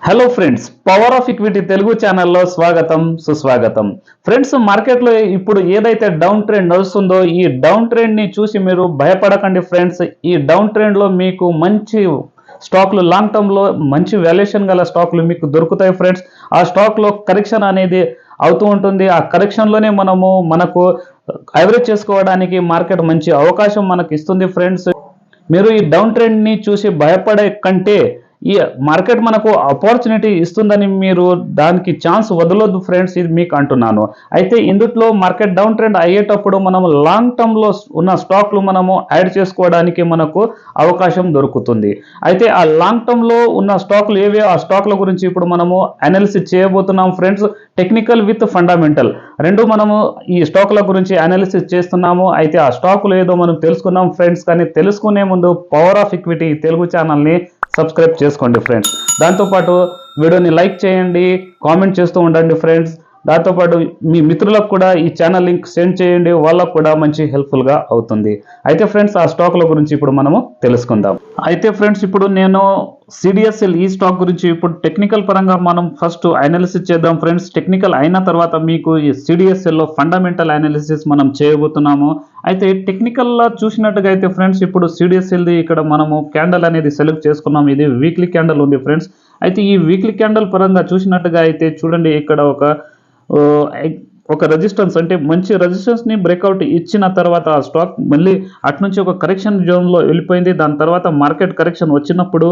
Hello friends, power of equity Telugu ఛానల్లో స్వాగతం సుస్వాగతం. ఫ్రెండ్స్, మార్కెట్లో ఇప్పుడు ఏదైతే డౌన్ ట్రెండ్ నడుస్తుందో ఈ డౌన్ ట్రెండ్ ని చూసి మీరు భయపడకండి ఫ్రెండ్స్. ఈ డౌన్ ట్రెండ్ లో మీకు మంచి స్టాక్లు, లాంగ్ టర్మ్ లో మంచి వాల్యుయేషన్ గల స్టాక్లు మీకు దొరుకుతాయి ఫ్రెండ్స్. ఆ స్టాక్ లో కరెక్షన్ అనేది అవుతూ ఉంటుంది. ఆ కరెక్షన్ లోనే మనకు యావరేజ్ చేసుకోవడానికి మార్కెట్ మంచి అవకాశం మనకు ఇస్తుంది ఫ్రెండ్స్. మీరు ఈ డౌన్ ట్రెండ్ ని చూసి భయపడే కంటే ఈ మార్కెట్ మనకు ఆపర్చునిటీ ఇస్తుందని మీరు దానికి ఛాన్స్ వదలొద్దు ఫ్రెండ్స్, ఇది మీకు అంటున్నాను. అయితే ఇందులో మార్కెట్ డౌన్ ట్రెండ్ అయ్యేటప్పుడు మనం లాంగ్ టర్మ్ లో ఉన్న స్టాక్లు మనము యాడ్ చేసుకోవడానికి మనకు అవకాశం దొరుకుతుంది. అయితే ఆ లాంగ్ టర్మ్ లో ఉన్న స్టాక్లు ఏవే, ఆ స్టాక్ల గురించి ఇప్పుడు మనము అనాలిసిస్ చేయబోతున్నాం ఫ్రెండ్స్. టెక్నికల్ విత్ ఫండమెంటల్ రెండు మనము ఈ స్టాక్ల గురించి అనాలిసిస్ చేస్తున్నాము. అయితే ఆ స్టాకులు ఏదో మనం తెలుసుకున్నాం ఫ్రెండ్స్. కానీ తెలుసుకునే ముందు పవర్ ఆఫ్ ఈక్విటీ తెలుగు ఛానల్ని సబ్స్క్రైబ్ చేసుకోండి ఫ్రెండ్స్. దాంతోపాటు వీడియోని లైక్ చేయండి, కామెంట్ చేస్తూ ఉండండి ఫ్రెండ్స్. దాంతోపాటు మీ మిత్రులకు కూడా ఈ ఛానల్ లింక్ సెండ్ చేయండి, వాళ్ళకు కూడా మంచి హెల్ప్ఫుల్గా అవుతుంది. అయితే ఫ్రెండ్స్, ఆ స్టాక్ల గురించి ఇప్పుడు మనము తెలుసుకుందాం. అయితే ఫ్రెండ్స్, ఇప్పుడు నేను సిడిఎస్ఎల్ ఈ స్టాక్ గురించి ఇప్పుడు టెక్నికల్ పరంగా మనం ఫస్ట్ అనాలిసిస్ చేద్దాం ఫ్రెండ్స్. టెక్నికల్ అయిన తర్వాత మీకు ఈ సిడిఎస్ఎల్లో ఫండమెంటల్ అనాలిసిస్ మనం చేయబోతున్నాము. అయితే టెక్నికల్లా చూసినట్టుగా అయితే ఫ్రెండ్స్, ఇప్పుడు సిడిఎస్ఎల్ది ఇక్కడ మనము క్యాండల్ అనేది సెలెక్ట్ చేసుకున్నాం. ఇది వీక్లీ క్యాండల్ ఉంది ఫ్రెండ్స్. అయితే ఈ వీక్లీ క్యాండల్ పరంగా చూసినట్టుగా అయితే చూడండి, ఇక్కడ ఒక రెసిస్టెన్స్ అంటే మంచి రెసిస్టెన్స్ని బ్రేక్అవుట్ ఇచ్చిన తర్వాత ఆ స్టాక్ మళ్ళీ అట్నుంచి ఒక కరెక్షన్ జోన్లో వెళ్ళిపోయింది. దాని తర్వాత మార్కెట్ కరెక్షన్ వచ్చినప్పుడు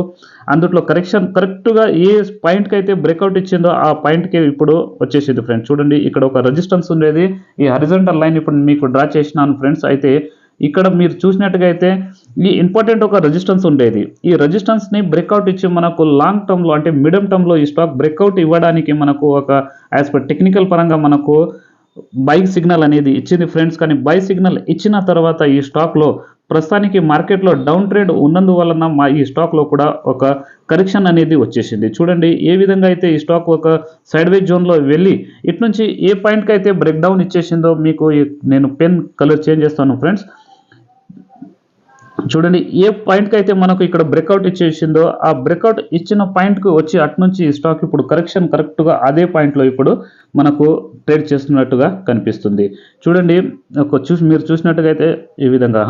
అందులో కరెక్షన్ కరెక్ట్గా ఏ పాయింట్కి అయితే బ్రేక్అవుట్ ఇచ్చిందో ఆ పాయింట్కి ఇప్పుడు వచ్చేసింది ఫ్రెండ్స్. చూడండి, ఇక్కడ ఒక రెసిస్టెన్స్ ఉండేది, ఈ హారిజాంటల్ లైన్ ఇప్పుడు మీకు డ్రా చేసినాను ఫ్రెండ్స్. అయితే ఇక్కడ మీరు చూసినట్టుగా అయితే ఈ ఇంపార్టెంట్ ఒక రెసిస్టెన్స్ ఉండేది. ఈ రెసిస్టెన్స్ని బ్రేక్అవుట్ ఇచ్చి మనకు లాంగ్ టర్మ్లో అంటే మీడియం టర్మ్లో ఈ స్టాక్ బ్రేక్అవుట్ ఇవ్వడానికి మనకు ఒక యాజ్ పర్ టెక్నికల్ పరంగా మనకు బై సిగ్నల్ అనేది ఇచ్చింది ఫ్రెండ్స్. కానీ బై సిగ్నల్ ఇచ్చిన తర్వాత ఈ స్టాక్లో ప్రస్తుతానికి మార్కెట్లో డౌన్ ట్రెండ్ ఉన్నందువలన ఈ స్టాక్లో కూడా ఒక కరెక్షన్ అనేది వచ్చేసింది. చూడండి ఏ విధంగా అయితే ఈ స్టాక్ ఒక సైడ్ వేజ్ జోన్లో వెళ్ళి ఇటు నుంచి ఏ పాయింట్కి అయితే బ్రేక్ డౌన్ ఇచ్చేసిందో మీకు నేను పెన్ కలర్ చేంజ్ చేస్తాను ఫ్రెండ్స్. చూడండి, ఏ పాయింట్కి అయితే మనకు ఇక్కడ బ్రేక్అవుట్ ఇచ్చేసిందో ఆ బ్రేక్అవుట్ ఇచ్చిన పాయింట్కి వచ్చి అటు నుంచి స్టాక్ ఇప్పుడు కరెక్షన్ కరెక్ట్గా అదే పాయింట్లో ఇప్పుడు మనకు ట్రేడ్ చేస్తున్నట్టుగా కనిపిస్తుంది. చూడండి, మీరు చూసినట్టుగా అయితే ఈ విధంగా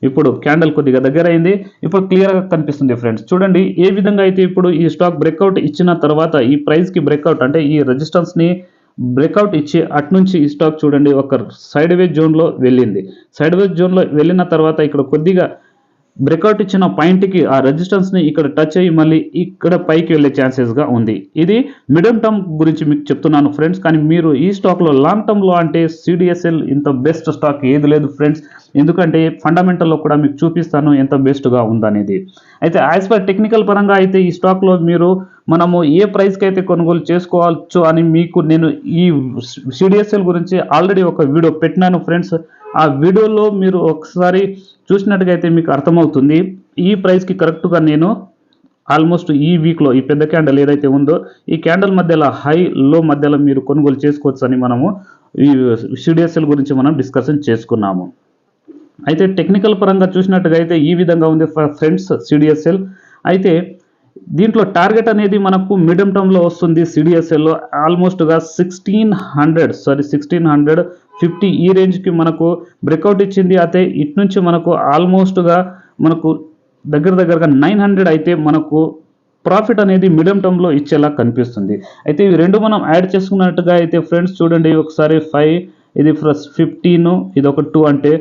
ఇప్పుడు క్యాండల్ కొద్దిగా దగ్గర అయింది, ఇప్పుడు క్లియర్గా కనిపిస్తుంది ఫ్రెండ్స్. చూడండి ఏ విధంగా అయితే ఇప్పుడు ఈ స్టాక్ బ్రేక్అవుట్ ఇచ్చిన తర్వాత ఈ ప్రైస్కి బ్రేక్అవుట్ అంటే ఈ రెసిస్టెన్స్ని బ్రేక్అవుట్ ఇచ్చి అటు నుంచి ఈ స్టాక్ చూడండి ఒక సైడ్ వేజ్ జోన్లో వెళ్ళింది. సైడ్ వేజ్ జోన్లో వెళ్ళిన తర్వాత ఇక్కడ కొద్దిగా బ్రేక్అవుట్ ఇచ్చిన పాయింట్కి ఆ రెసిస్టెన్స్ని ఇక్కడ టచ్ అయ్యి మళ్ళీ ఇక్కడ పైకి వెళ్ళే ఛాన్సెస్గా ఉంది. ఇది మిడియం టర్మ్ గురించి మీకు చెప్తున్నాను ఫ్రెండ్స్. కానీ మీరు ఈ స్టాక్లో లాంగ్ టర్మ్లో అంటే సిడిఎస్ఎల్ ఇంత బెస్ట్ స్టాక్ ఏది లేదు ఫ్రెండ్స్. ఎందుకంటే ఫండమెంటల్లో కూడా మీకు చూపిస్తాను ఎంత బెస్ట్గా ఉందనేది. అయితే యాజ్ పర్ టెక్నికల్ పరంగా అయితే ఈ స్టాక్లో మనము ఏ ప్రైస్కి అయితే కొనుగోలు చేసుకోవచ్చు అని మీకు నేను ఈ సిడిఎస్ఎల్ గురించి ఆల్రెడీ ఒక వీడియో పెట్టినాను ఫ్రెండ్స్. ఆ వీడియోలో మీరు ఒకసారి చూసినట్టుగా అయితే మీకు అర్థమవుతుంది. ఈ ప్రైస్కి కరెక్ట్గా నేను ఆల్మోస్ట్ ఈ వీక్లో ఈ పెద్ద క్యాండల్ ఏదైతే ఉందో ఈ క్యాండల్ మధ్యలో హై లో మధ్యలో మీరు కొనుగోలు చేసుకోవచ్చు అని మనము ఈ సిడిఎస్ఎల్ గురించి మనం డిస్కషన్ చేసుకున్నాము. అయితే టెక్నికల్ పరంగా చూసినట్టుగా అయితే ఈ విధంగా ఉంది ఫ్రెండ్స్ సిడిఎస్ఎల్. అయితే దీంట్లో టార్గెట్ అనేది మనకు మీడియం టర్మ్లో వస్తుంది. సిడిఎస్ఎల్లో ఆల్మోస్ట్గా 1650 ఈ రేంజ్కి మనకు బ్రేక్అవుట్ ఇచ్చింది. అయితే ఇటు నుంచి మనకు ఆల్మోస్ట్గా మనకు దగ్గరగా 900 అయితే మనకు ప్రాఫిట్ అనేది మీడియం టర్మ్లో ఇచ్చేలా కనిపిస్తుంది. అయితే ఇవి రెండు మనం యాడ్ చేసుకున్నట్టుగా అయితే ఫ్రెండ్స్ చూడండి ఒకసారి 5 ఇది ప్లస్ 15 ఇది ఒక 2 అంటే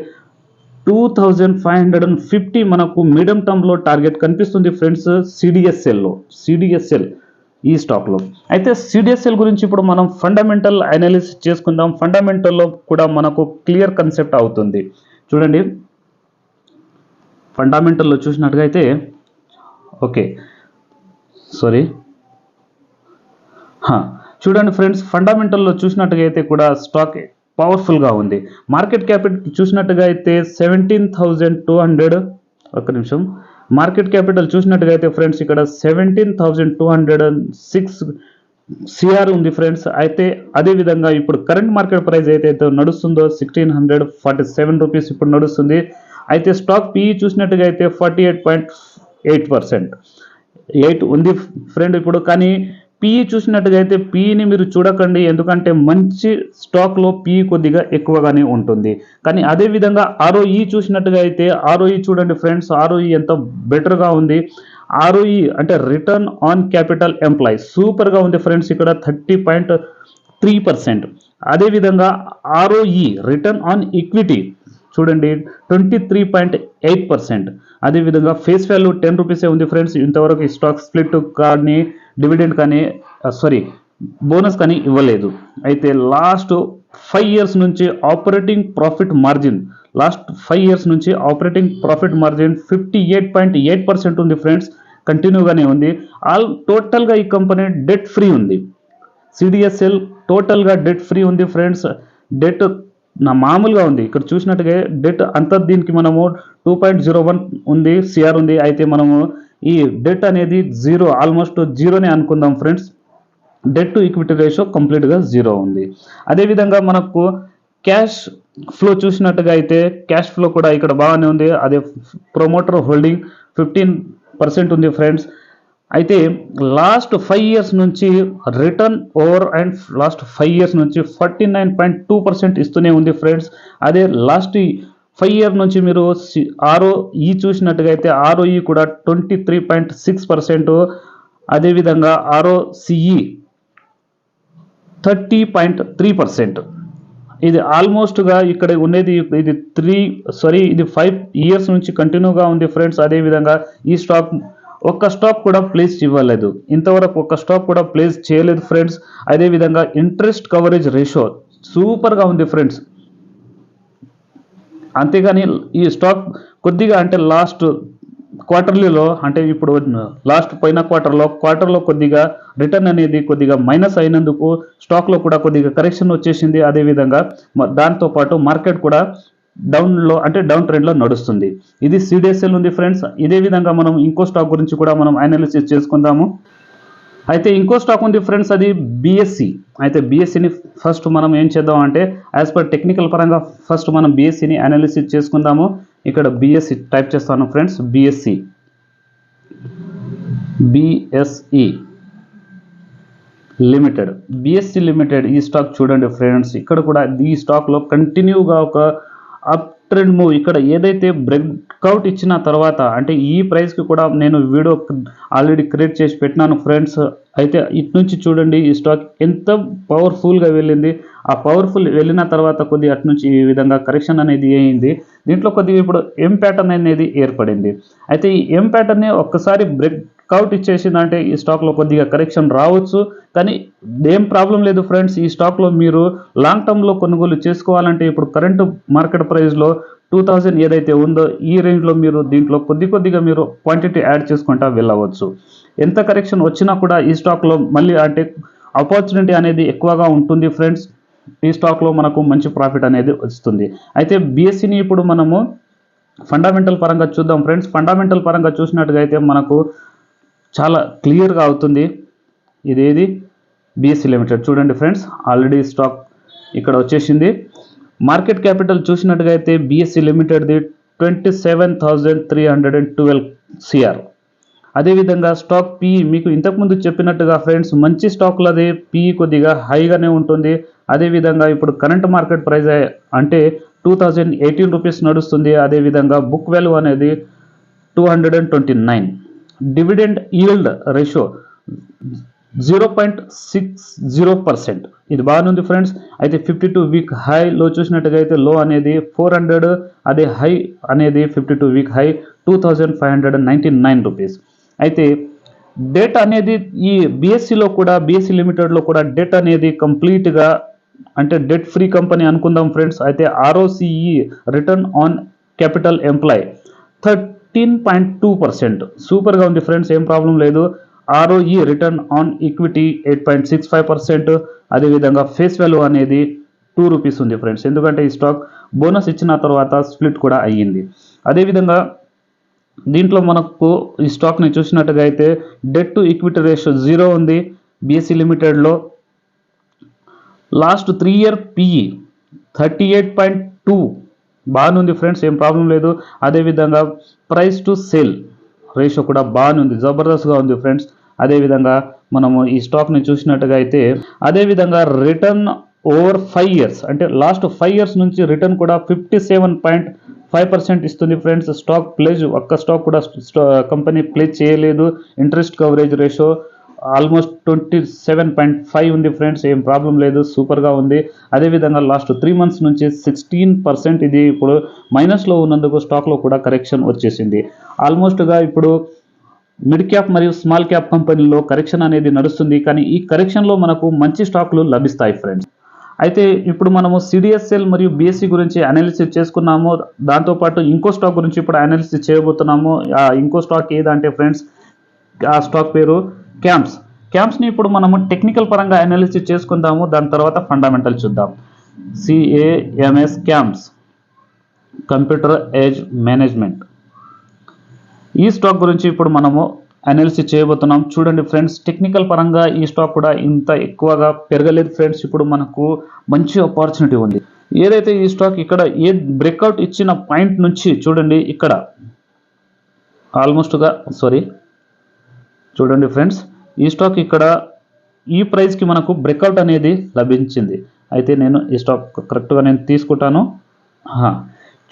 2550 మనకు మీడియం టర్మ్లో టార్గెట్ కనిపిస్తుంది ఫ్రెండ్స్ సిడిఎస్ఎల్ ఈ స్టాక్లో. అయితే సిడిఎస్ఎల్ గురించి ఇప్పుడు మనం ఫండమెంటల్ అనాలిసిస్ చేసుకుందాం. ఫండమెంటల్లో కూడా మనకు క్లియర్ కన్సెప్ట్ అవుతుంది. చూడండి, ఫండమెంటల్లో చూసినట్టుగా అయితే చూడండి ఫ్రెండ్స్, ఫండమెంటల్లో చూసినట్టుగా అయితే కూడా స్టాక్ పవర్ఫుల్గా ఉంది. మార్కెట్ క్యాపిటల్ చూసినట్టుగా అయితే 17,200 మార్కెట్ క్యాపిటల్ చూసినట్టుగా అయితే ఫ్రెండ్స్ ఇక్కడ 17,206 సిఆర్ ఉంది ఫ్రెండ్స్. అయితే అదేవిధంగా ఇప్పుడు కరెంట్ మార్కెట్ ప్రైస్ ఏదైతే నడుస్తుందో 1647 రూపీస్ ఇప్పుడు నడుస్తుంది. అయితే స్టాక్ పిఈ చూసినట్టుగా అయితే 48.8%. ఎయిట్ ఉంది ఫ్రెండ్ ఇప్పుడు. కానీ పిఈ చూసినట్టుగా అయితే పిఈని మీరు చూడకండి, ఎందుకంటే మంచి స్టాక్లో పిఈ కొద్దిగా ఎక్కువగానే ఉంటుంది. కానీ అదే విధంగా ఆర్ఓఈ చూసినట్టుగా అయితే ఆర్ఓఈ చూడండి ఫ్రెండ్స్, ఆర్ఓఈ ఎంత బెటర్గా ఉంది. ఆర్ఓఈ అంటే రిటర్న్ ఆన్ క్యాపిటల్ ఎంప్లాయ్ సూపర్గా ఉంది ఫ్రెండ్స్, ఇక్కడ 30.3%. అదేవిధంగా ఆర్ఓఈ రిటర్న్ ఆన్ ఈక్విటీ చూడండి 23.8%. అదేవిధంగా ఫేస్ వాల్యూ 10 రూపీసే ఉంది ఫ్రెండ్స్. ఇంతవరకు ఈ స్టాక్ స్ప్లిట్ కానీ డివిడెండ్ కానీ బోనస్ కానీ ఇవ్వలేదు. అయితే లాస్ట్ 5 ఇయర్స్ నుంచి ఆపరేటింగ్ ప్రాఫిట్ మార్జిన్ 58.8% ఉంది ఫ్రెండ్స్, కంటిన్యూగానే ఉంది. టోటల్గా ఈ కంపెనీ డెట్ ఫ్రీ ఉంది. సిడిఎస్ఎల్ టోటల్గా డెట్ ఫ్రీ ఉంది ఫ్రెండ్స్. డెట్ మామూలుగా ఉంది. ఇక్కడ చూసినట్టుగా డెట్ అంతా దీనికి మనము 2.01 ఉంది సిఆర్ ఉంది. అయితే మనము ఈ డెట్ అనేది ఆల్మోస్ట్ జీరోనే అనుకుందాం friends. Debt to equity ratio కంప్లీట్గా జీరో ఉంది. అదేవిధంగా మనకు క్యాష్ ఫ్లో చూసినట్టుగా అయితే క్యాష్ ఫ్లో కూడా ఇక్కడ బాగానే ఉంది. అదే ప్రమోటర్ హోల్డింగ్ 15% ఉంది ఫ్రెండ్స్. అయితే లాస్ట్ 5 ఇయర్స్ నుంచి return over and last 5 years నుంచి 49.2% ఇస్తూనే ఉంది ఫ్రెండ్స్. అదే లాస్ట్ 5 ఇయర్ నుంచి మీరు ఆర్ఓఈ చూసినట్టుగా అయితే ఆర్ఓఈ కూడా 23.6%. అదేవిధంగా ఆర్ఓసిఈ 30.3%. ఇది ఆల్మోస్ట్గా ఇక్కడ ఉండేది ఇది 5 ఇయర్స్ నుంచి కంటిన్యూగా ఉంది ఫ్రెండ్స్. అదేవిధంగా ఈ స్టాక్ ఒక్క స్టాక్ కూడా ప్లేస్ ఇవ్వలేదు, ఇంతవరకు ఒక్క స్టాక్ కూడా ప్లేస్ చేయలేదు ఫ్రెండ్స్. అదేవిధంగా ఇంట్రెస్ట్ కవరేజ్ రేషియో సూపర్గా ఉంది ఫ్రెండ్స్. అంతేగాని ఈ స్టాక్ కొద్దిగా అంటే లాస్ట్ క్వార్టర్లీలో అంటే ఇప్పుడు లాస్ట్ పోయిన క్వార్టర్లో కొద్దిగా రిటర్న్ అనేది కొద్దిగా మైనస్ అయినందుకు స్టాక్లో కూడా కొద్దిగా కరెక్షన్ వచ్చేసింది. అదేవిధంగా దాంతోపాటు మార్కెట్ కూడా డౌన్ ట్రెండ్లో నడుస్తుంది. ఇది సిడిఎస్ఎల్ ఉంది ఫ్రెండ్స్. ఇదే విధంగా మనం ఇంకో స్టాక్ గురించి కూడా మనం అనాలిసిస్ చేసుకుందాము. అయితే ఇంకో స్టాక్ ఉంది ఫ్రెండ్స్, అది బిఎస్సి. అయితే బిఎస్సిని ఫస్ట్ మనం ఏం చేద్దాం అంటే యాజ్ పర్ టెక్నికల్ పరంగా ఫస్ట్ మనం బిఎస్సిని అనాలిసిస్ చేసుకుందాము. ఇక్కడ బిఎస్సి టైప్ చేస్తాను friends. BSc limited. BSc limited ఈ స్టాక్ చూడండి ఫ్రెండ్స్. ఇక్కడ కూడా ఈ స్టాక్లో కంటిన్యూగా ఒక అప్ ట్రెండ్ మూవ్, ఇక్కడ ఏదైతే బ్రేక్అవుట్ ఇచ్చిన తర్వాత అంటే ఈ ప్రైస్కి కూడా నేను వీడియో ఆల్రెడీ క్రియేట్ చేసి పెట్టినాను ఫ్రెండ్స్. అయితే ఇటు నుంచి చూడండి ఈ స్టాక్ ఎంత పవర్ఫుల్గా వెళ్ళింది. ఆ పవర్ఫుల్ వెళ్ళిన తర్వాత కొద్దిగా అటు నుంచి ఈ విధంగా కరెక్షన్ అనేది అయింది. దీంట్లో కొద్దిగా ఇప్పుడు ఎం ప్యాటర్న్ అనేది ఏర్పడింది. అయితే ఈ ఎం ప్యాటర్న్ని ఒక్కసారి బ్రేక్అవుట్ ఇచ్చేసిందంటే ఈ స్టాక్లో కొద్దిగా కరెక్షన్ రావచ్చు, కానీ ఏం ప్రాబ్లం లేదు ఫ్రెండ్స్. ఈ స్టాక్లో మీరు లాంగ్ టర్మ్లో కొనుగోలు చేసుకోవాలంటే ఇప్పుడు కరెంటు మార్కెట్ ప్రైస్లో 2000 ఏదైతే ఉందో ఈ రేంజ్లో మీరు దీంట్లో కొద్దిగా మీరు క్వాంటిటీ యాడ్ చేసుకుంటా వెళ్ళవచ్చు. ఎంత కరెక్షన్ వచ్చినా కూడా ఈ స్టాక్లో మళ్ళీ అంటే ఆపర్చునిటీ అనేది ఎక్కువగా ఉంటుంది ఫ్రెండ్స్. ఈ స్టాక్లో మనకు మంచి ప్రాఫిట్ అనేది వస్తుంది. అయితే బిఎస్సిని ఇప్పుడు మనము ఫండమెంటల్ పరంగా చూద్దాం ఫ్రెండ్స్. ఫండమెంటల్ పరంగా చూసినట్టుగా అయితే మనకు చాలా క్లియర్గా అవుతుంది. ఇదేది బిఎస్సి లిమిటెడ్ చూడండి ఫ్రెండ్స్. ఆల్రెడీ స్టాక్ ఇక్కడ వచ్చేసింది. మార్కెట్ క్యాపిటల్ చూసినట్టుగా అయితే బిఎస్సి లిమిటెడ్ది 27,312 సిఆర్. అదేవిధంగా స్టాక్ పిఈ మీకు ఇంతకుముందు చెప్పినట్టుగా ఫ్రెండ్స్ మంచి స్టాక్లది పిఈ కొద్దిగా హైగానే ఉంటుంది. అదేవిధంగా ఇప్పుడు కరెంట్ మార్కెట్ ప్రైస్ అంటే 2018 రూపీస్ నడుస్తుంది. అదేవిధంగా బుక్ వాల్యూ అనేది 229. Dividend yield ratio 0.60%. ఇది బాగుంది ఫ్రెండ్స్. అయితే 52 వీక్ హైలో చూసినట్టుగా అయితే లో అనేది 400, అదే హై అనేది 52 వీక్ హై 2599 రూపీస్. అయితే డెట్ అనేది ఈ బిఎస్సి లిమిటెడ్లో కూడా డెట్ అనేది కంప్లీట్గా అంటే డెట్ ఫ్రీ కంపెనీ అనుకుందాం ఫ్రెండ్స్. అయితే ROCE return on capital employ 13.2%. సూపర్గా ఉంది ఫ్రెండ్స్, ఏం ప్రాబ్లం లేదు. ROE return on equity 8.65%. అదేవిధంగా ఫేస్ వాల్యూ అనేది 2 రూపీస్ ఉంది ఫ్రెండ్స్, ఎందుకంటే ఈ స్టాక్ బోనస్ ఇచ్చిన తర్వాత స్ప్లిట్ కూడా అయ్యింది. అదేవిధంగా దీంట్లో మనకు ఈ స్టాక్ని చూసినట్టుగా అయితే డెట్ టు ఈక్విటీ రేషియో 0 ఉంది బిఎస్సి లిమిటెడ్లో. లాస్ట్ 3 ఇయర్ పిఈ 38.2 బాగుంది ఫ్రెండ్స్, ఏం ప్రాబ్లం లేదు. అదేవిధంగా ప్రైస్ టు సేల్ రేషియో కూడా బాగానే ఉంది, జబర్దస్త్గా ఉంది ఫ్రెండ్స్. అదేవిధంగా మనము ఈ స్టాక్ని చూసినట్టుగా అయితే అదేవిధంగా రిటర్న్ ఓవర్ 5 ఇయర్స్ అంటే లాస్ట్ 5 ఇయర్స్ నుంచి రిటర్న్ కూడా 57.5% ఇస్తుంది ఫ్రెండ్స్. స్టాక్ ప్లేజ్ ఒక్క స్టాక్ కూడా కంపెనీ ప్లేజ్ చేయలేదు. ఇంట్రెస్ట్ కవరేజ్ రేషియో ఆల్మోస్ట్ 27.5 ఉంది ఫ్రెండ్స్, ఏం ప్రాబ్లం లేదు, సూపర్గా ఉంది. అదేవిధంగా లాస్ట్ 3 మంత్స్ నుంచి 16% ఇది ఇప్పుడు మైనస్లో ఉన్నందుకు స్టాక్లో కూడా కరెక్షన్ వచ్చేసింది. ఆల్మోస్ట్గా ఇప్పుడు మిడ్ క్యాప్ మరియు స్మాల్ క్యాప్ కంపెనీలో కరెక్షన్ అనేది నడుస్తుంది, కానీ ఈ కరెక్షన్లో మనకు మంచి స్టాక్లు లభిస్తాయి ఫ్రెండ్స్. అయితే ఇప్పుడు మనము సిడిఎస్ఎల్ మరియు బిఎస్సి గురించి అనాలిసిస్ చేసుకున్నాము. దాంతోపాటు ఇంకో స్టాక్ గురించి ఇప్పుడు అనాలిసిస్ చేయబోతున్నాము. ఇంకో స్టాక్ ఏదంటే ఫ్రెండ్స్, ఆ స్టాక్ పేరు క్యాంప్స్ని ఇప్పుడు మనము టెక్నికల్ పరంగా అనాలిసిస్ చేసుకుందాము. దాని తర్వాత ఫండమెంటల్ చూద్దాం. CAMS camps, computer age management. ఈ స్టాక్ గురించి ఇప్పుడు మనము అనాలిసిస్ చేయబోతున్నాం. చూడండి ఫ్రెండ్స్, టెక్నికల్ పరంగా ఈ స్టాక్ కూడా ఇంత ఎక్కువగా పెరగలేదు ఫ్రెండ్స్. ఇప్పుడు మనకు మంచి ఆపర్చునిటీ ఉంది. ఏదైతే ఈ స్టాక్ ఇక్కడ ఏ బ్రేక్అవుట్ ఇచ్చిన పాయింట్ నుంచి చూడండి, ఇక్కడ ఆల్మోస్ట్గా చూడండి ఫ్రెండ్స్, ఈ స్టాక్ ఇక్కడ ఈ ప్రైస్కి మనకు బ్రేక్అవుట్ అనేది లభించింది. అయితే నేను ఈ స్టాక్ కరెక్ట్గా నేను తీసుకుంటాను.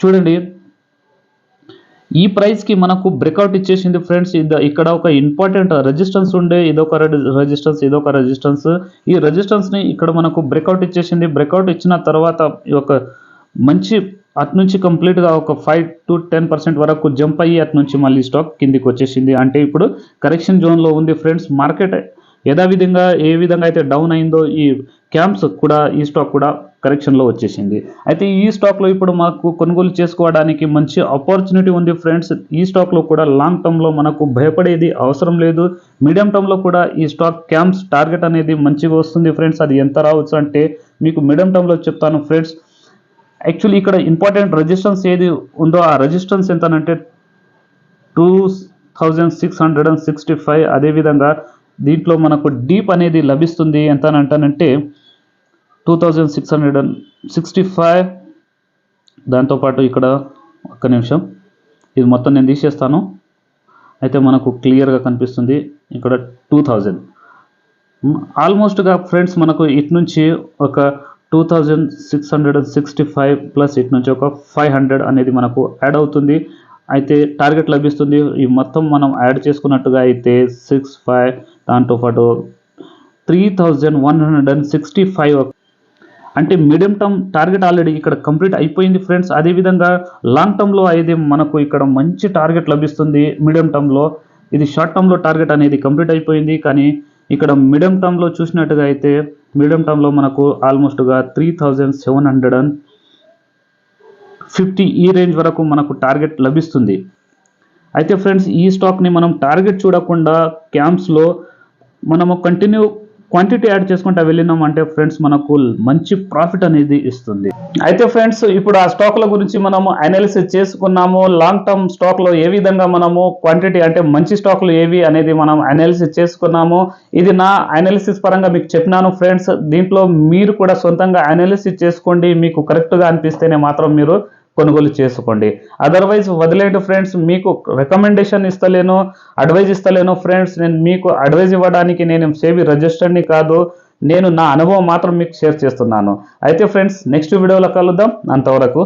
చూడండి, ఈ ప్రైస్కి మనకు బ్రేక్అవుట్ ఇచ్చేసింది ఫ్రెండ్స్. ఇక్కడ ఒక ఇంపార్టెంట్ రెసిస్టెన్స్ ఉండే, ఇదొక రెసిస్టెన్స్. ఈ రెసిస్టెన్స్ని ఇక్కడ మనకు బ్రేక్అవుట్ ఇచ్చేసింది. బ్రేక్అవుట్ ఇచ్చిన తర్వాత ఒక మంచి అటు నుంచి కంప్లీట్గా ఒక 5 to 10% వరకు జంప్ అయ్యి అటు నుంచి మళ్ళీ స్టాక్ కిందికి వచ్చేసింది. అంటే ఇప్పుడు కరెక్షన్ జోన్లో ఉంది ఫ్రెండ్స్. మార్కెట్ యథావిధంగా ఏ విధంగా అయితే డౌన్ అయిందో ఈ క్యాంప్స్ కూడా, ఈ స్టాక్ కూడా కరెక్షన్లో వచ్చేసింది. అయితే ఈ స్టాక్లో ఇప్పుడు మనకు కొనుగోలు చేసుకోవడానికి మంచి ఆపర్చునిటీ ఉంది ఫ్రెండ్స్. ఈ స్టాక్లో కూడా లాంగ్ టర్మ్లో మనకు భయపడేది అవసరం లేదు. మీడియం టర్మ్లో కూడా ఈ స్టాక్ క్యాంప్స్ టార్గెట్ అనేది మంచిగా వస్తుంది ఫ్రెండ్స్. అది ఎంత రావచ్చు అంటే మీకు మీడియం టర్మ్లో చెప్తాను ఫ్రెండ్స్. యాక్చువల్లీ ఇక్కడ ఇంపార్టెంట్ రెసిస్టెన్స్ ఏది ఉందో ఆ రెసిస్టెన్స్ ఎంతనంటే 2665. అదేవిధంగా దీంట్లో మనకు డీప్ అనేది లభిస్తుంది ఎంత అంటానంటే 2665. దాంతోపాటు ఇక్కడ ఒక్క నిమిషం, ఇది మొత్తం నేను తీసేస్తాను. అయితే మనకు క్లియర్గా కనిపిస్తుంది ఇక్కడ 2000. ఆల్మోస్ట్గా ఫ్రెండ్స్ మనకు ఇటు నుంచి ఒక 2665 ప్లస్ ఇటు నుంచి ఒక 500 అనేది మనకు యాడ్ అవుతుంది. అయితే టార్గెట్ లభిస్తుంది. ఈ మొత్తం మనం యాడ్ చేసుకున్నట్టుగా అయితే 65, దాంతోపాటు 3165. అంటే మీడియం టర్మ్ టార్గెట్ ఆల్రెడీ ఇక్కడ కంప్లీట్ అయిపోయింది ఫ్రెండ్స్. అదేవిధంగా లాంగ్ టర్మ్లో అయితే మనకు ఇక్కడ మంచి టార్గెట్ లభిస్తుంది. మీడియం టర్మ్లో ఇది షార్ట్ టర్మ్లో టార్గెట్ అనేది కంప్లీట్ అయిపోయింది, కానీ ఇక్కడ మీడియం టర్మ్లో చూసినట్టుగా అయితే మీడియం టర్మ్లో మనకు ఆల్మోస్ట్గా 3750 ఈ రేంజ్ వరకు మనకు టార్గెట్ లభిస్తుంది. అయితే ఫ్రెండ్స్, ఈ స్టాక్ని మనం టార్గెట్ చూడకుండా క్యాంప్స్లో మనము కంటిన్యూ క్వాంటిటీ యాడ్ చేసుకుంటూ వెళ్ళినామంటే ఫ్రెండ్స్ మనకు మంచి ప్రాఫిట్ అనేది ఇస్తుంది. అయితే ఫ్రెండ్స్, ఇప్పుడు ఆ స్టాక్ల గురించి మనము అనాలిసిస్ చేసుకున్నాము. లాంగ్ టర్మ్ స్టాక్లో ఏ విధంగా మనము క్వాంటిటీ అంటే మంచి స్టాక్లు ఏవి అనేది మనం అనాలిసిస్ చేసుకున్నాము. ఇది నా అనాలిసిస్ పరంగా మీకు చెప్పినాను ఫ్రెండ్స్. దీంట్లో మీరు కూడా సొంతంగా అనాలిసిస్ చేసుకోండి. మీకు కరెక్ట్గా అనిపిస్తేనే మాత్రం మీరు కొనుగోలు చేసుకోండి. అదర్వైజ్ వదిలేండి ఫ్రెండ్స్. మీకు రికమెండేషన్ ఇస్తలేను, అడ్వైజ్ ఇస్తలేను ఫ్రెండ్స్. నేను మీకు అడ్వైజ్ ఇవ్వడానికి నేను సేబీ రిజిస్టర్ని కాదు, నేను నా అనుభవం మాత్రం మీకు షేర్ చేస్తున్నాను. అయితే ఫ్రెండ్స్, నెక్స్ట్ వీడియోలో కలుద్దాం. అంతవరకు